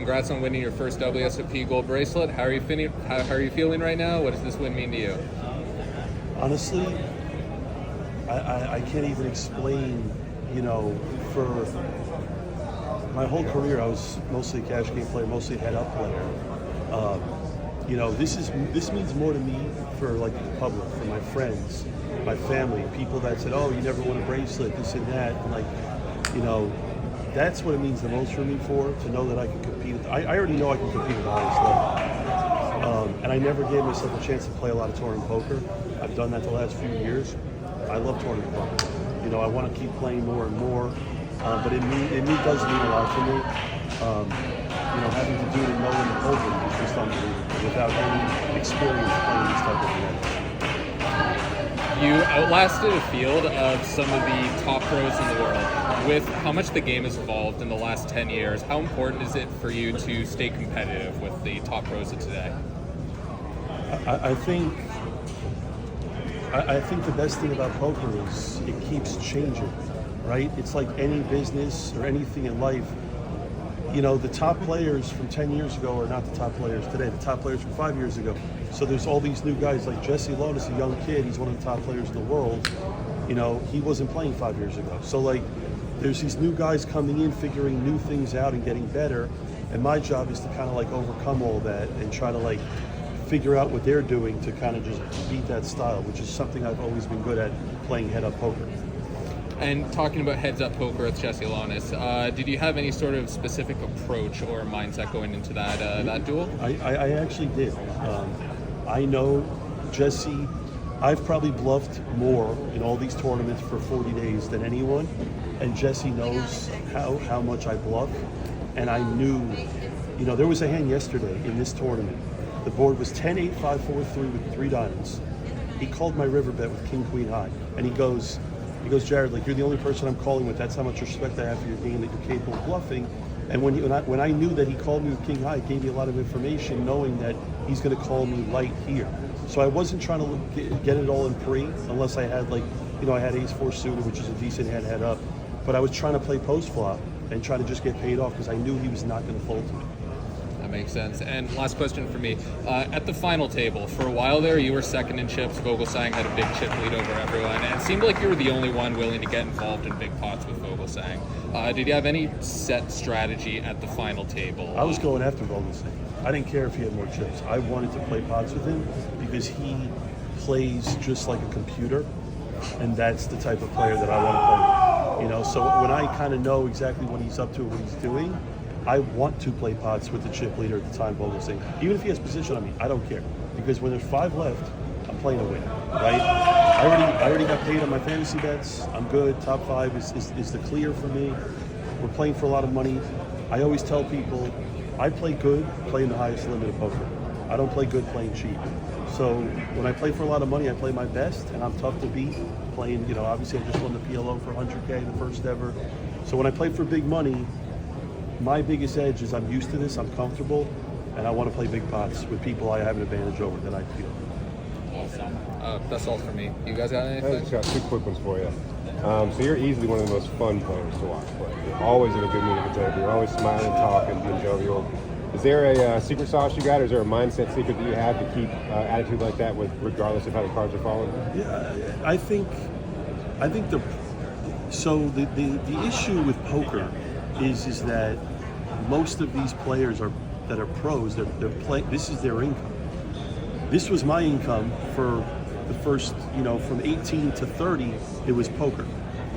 Congrats on winning your first WSOP gold bracelet. How are you feeling right now? What does this win mean to you? Honestly, I can't even explain, for my whole career I was mostly a cash game player, mostly a head-up player. This means more to me for like the public, for my friends, my family, people that said, oh, you never won a bracelet, this and that. And that's what it means the most for me, to know that I can compete. I already know I can compete at the highest level. And I never gave myself a chance to play a lot of tournament poker. I've done that the last few years. I love tournament poker. I want to keep playing more and more. But it does mean a lot to me. Having to do it in Melbourne and poker is just unbelievable without any experience playing this type of game. You outlasted a field of some of the top pros in the world. With how much the game has evolved in the last 10 years, how important is it for you to stay competitive with the top pros of today? I think the best thing about poker is it keeps changing, right? It's like any business or anything in life. The top players from 10 years ago are not the top players today. The top players from 5 years ago. So there's all these new guys like Jesse Lotus, a young kid. He's one of the top players in the world. He wasn't playing 5 years ago. So there's these new guys coming in, figuring new things out and getting better. And my job is to kind of overcome all that and try to figure out what they're doing to kind of just beat that style, which is something I've always been good at, playing head-up poker. And talking about heads-up poker with Jesse Lonis, did you have any sort of specific approach or mindset going into that duel? I actually did. I know Jesse. I've probably bluffed more in all these tournaments for 40 days than anyone, and Jesse knows how much I bluff. And I knew, there was a hand yesterday in this tournament. The board was 10-8, 5-4-3 with 3 diamonds. He called my river bet with king, queen high, and he goes, Jared, you're the only person I'm calling with. That's how much respect I have for your game, that you're capable of bluffing. And when I knew that he called me with king high, it gave me a lot of information, knowing that he's going to call me light here. So I wasn't trying to get it all in pre, unless I had I had ace-4 suited, which is a decent hand head up. But I was trying to play post flop and try to just get paid off because I knew he was not going to fold to me. That makes sense. And last question for me. At the final table, for a while there, you were second in chips. Vogelsang had a big chip lead over everyone, and it seemed like you were the only one willing to get involved in big pots with Vogelsang. Did you have any set strategy at the final table? I was going after Vogelsang. I didn't care if he had more chips. I wanted to play pots with him because he plays just like a computer, and that's the type of player that I want to play with. So when I kind of know exactly what he's up to and what he's doing, I want to play pots with the chip leader at the time, Vogelsang. Even if he has position on me, I don't care. Because when there's 5 left, I'm playing to win, right? I already got paid on my fantasy bets. I'm good. Top 5 is the clear for me. We're playing for a lot of money. I always tell people, I play good playing the highest limit of poker. I don't play good playing cheap. So when I play for a lot of money, I play my best, and I'm tough to beat. Playing, obviously I just won the PLO for 100K, the first ever. So when I play for big money, my biggest edge is I'm used to this, I'm comfortable, and I want to play big pots with people I have an advantage over that I feel. Awesome. That's all for me. You guys got anything? I just got 2 quick ones for you. So you're easily one of the most fun players to watch play. You're always in a good mood at the table. You're always smiling, talking, being jovial. Is there a secret sauce you got, or is there a mindset secret that you have to keep attitude like that, regardless of how the cards are falling? Yeah, I think the issue with poker is that most of these players that are pros. They're playing. This is their income. This was my income for the first, from 18 to 30. It was poker,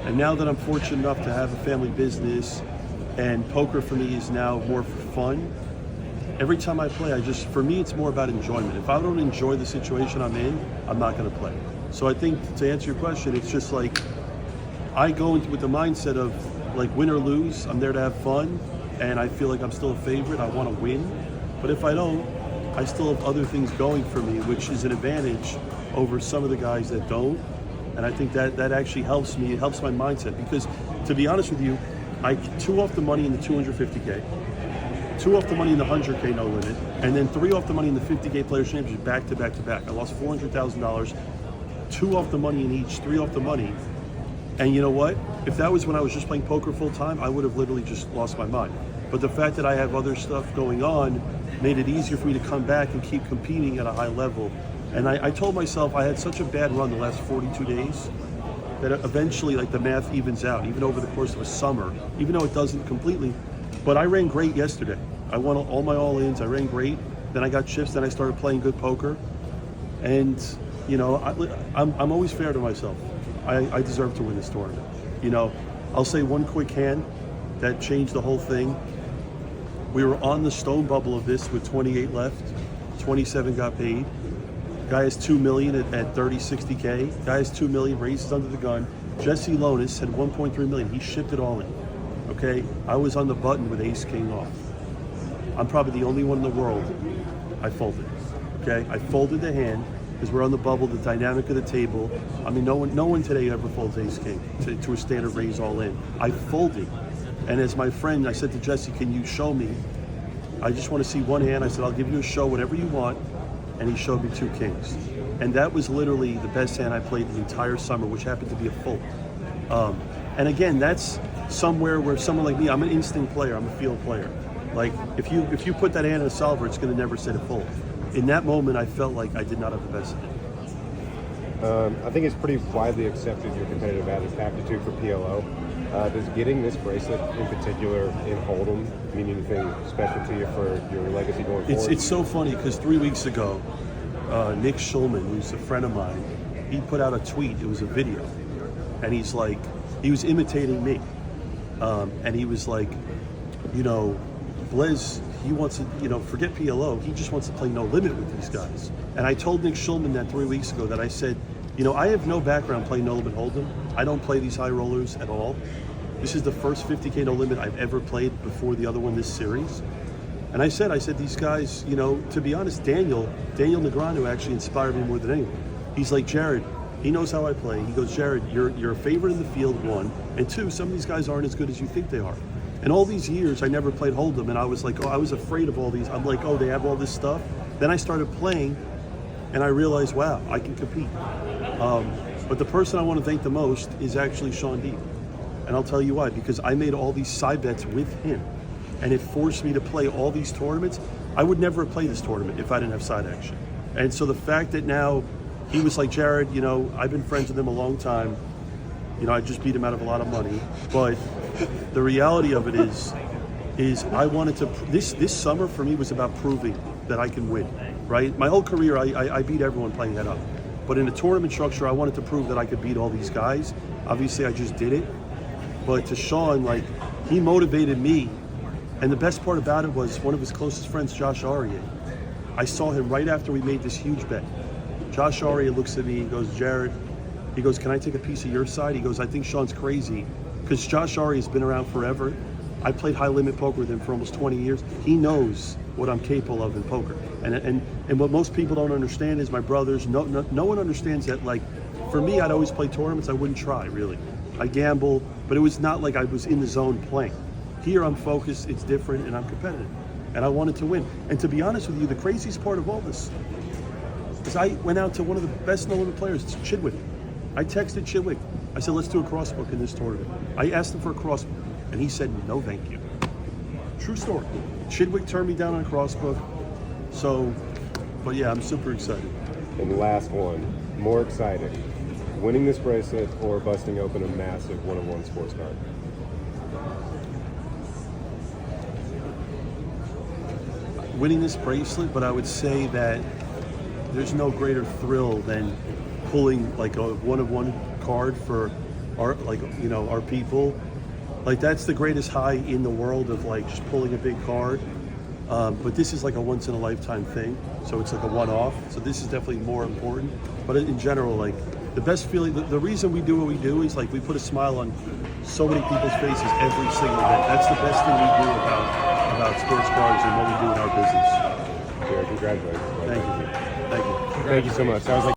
and now that I'm fortunate enough to have a family business, and poker for me is now more for fun. Every time I play, for me, it's more about enjoyment. If I don't enjoy the situation I'm in, I'm not going to play. So I think to answer your question, it's just I go into with the mindset of win or lose, I'm there to have fun, and I feel like I'm still a favorite. I want to win, but if I don't, I still have other things going for me, which is an advantage over some of the guys that don't. And I think that actually helps me. It helps my mindset because, to be honest with you, I 2 off the money in the 250K, 2 off the money in the 100K no limit, and then 3 off the money in the 50K Players Championship back to back to back. I lost $400,000, 2 off the money in each, 3 off the money. And you know what? If that was when I was just playing poker full time, I would have literally just lost my mind. But the fact that I have other stuff going on made it easier for me to come back and keep competing at a high level. And I told myself I had such a bad run the last 42 days that eventually, like, the math evens out, even over the course of a summer, even though it doesn't completely. But I ran great yesterday. I won all my all-ins. I ran great. Then I got chips. Then I started playing good poker. And, you know, I'm always fair to myself. I deserve to win this tournament. You know, I'll say one quick hand that changed the whole thing. We were on the stone bubble of this with 28 left. 27 got paid. Guy has 2 million at 30, 60K. Guy has 2 million, raises under the gun. Jesse Lonis had 1.3 million. He shipped it all in. Okay, I was on the button with ace king off. I'm probably the only one in the world I folded. Okay, I folded the hand because we're on the bubble, the dynamic of the table. I mean, no one today ever folds ace king to a standard raise all in. I folded, and as my friend, I said to Jesse, "Can you show me? I just want to see one hand." I said, "I'll give you a show, whatever you want," and he showed me 2 kings, and that was literally the best hand I played the entire summer, which happened to be a fold. And again, that's somewhere where someone like me, I'm an instinct player, I'm a field player. Like, if you put that hand in a solver, it's going to never say to fold. In that moment, I felt like I did not have the best hand. I think it's pretty widely accepted your competitive aptitude for PLO. Does getting this bracelet in particular in Hold'em mean anything special to you for your legacy going forward? It's so funny because 3 weeks ago, Nick Schulman, who's a friend of mine, he put out a tweet. It was a video, and he's like, he was imitating me, and he was like, you know, Blez, he wants to, you know, forget PLO. He just wants to play no limit with these guys. And I told Nick Schulman that 3 weeks ago that I said, you know, I have no background playing no limit Hold'em. I don't play these high rollers at all. This is the first 50K no limit I've ever played before the other one this series. And I said these guys, you know, to be honest, Daniel Negreanu actually inspired me more than anyone. He's like, Jared, he knows how I play. He goes, Jared, you're a favorite in the field, 1, and 2, some of these guys aren't as good as you think they are. And all these years, I never played Hold'em, and I was like, oh, I was afraid of all these. I'm like, oh, they have all this stuff. Then I started playing, and I realized, wow, I can compete. But the person I want to thank the most is actually Sean Deeb. And I'll tell you why, because I made all these side bets with him, and it forced me to play all these tournaments. I would never have played this tournament if I didn't have side action. And so the fact that now he was like, Jared, you know, I've been friends with him a long time. You know, I just beat him out of a lot of money. But the reality of it is I wanted to, this summer for me was about proving that I can win, right? My whole career, I beat everyone playing head up. But in a tournament structure, I wanted to prove that I could beat all these guys. Obviously, I just did it. But to Sean, like, he motivated me. And the best part about it was one of his closest friends, Josh Aria. I saw him right after we made this huge bet. Josh Aria looks at me and goes, Jared, he goes, can I take a piece of your side? He goes, I think Sean's crazy. Because Josh Aria has been around forever. I played high limit poker with him for almost 20 years. He knows what I'm capable of in poker. And what most people don't understand is my brothers, no one understands that. Like, for me, I'd always play tournaments. I wouldn't try, really. I gamble, but it was not like I was in the zone playing. Here I'm focused, it's different, and I'm competitive. And I wanted to win. And to be honest with you, the craziest part of all this is I went out to one of the best no-limit players, Chidwick. I texted Chidwick. I said, let's do a crossbook in this tournament. I asked him for a crossbook, and he said, no, thank you. True story. Chidwick turned me down on a crossbook. So, but yeah, I'm super excited. And the last one, more exciting. Winning this bracelet or busting open a massive one-of-one sports card? Winning this bracelet, but I would say that there's no greater thrill than pulling like a one-of-one card for our, like, you know, our people. Like, that's the greatest high in the world of like just pulling a big card. But this is like a once-in-a-lifetime thing, so it's like a one-off. So this is definitely more important. But in general, like, the best feeling, the reason we do what we do is like we put a smile on so many people's faces every single day. That's the best thing we do about sports cards and what we do in our business. Jared, congratulations. Thank you. Thank you. Thank you so much. That was like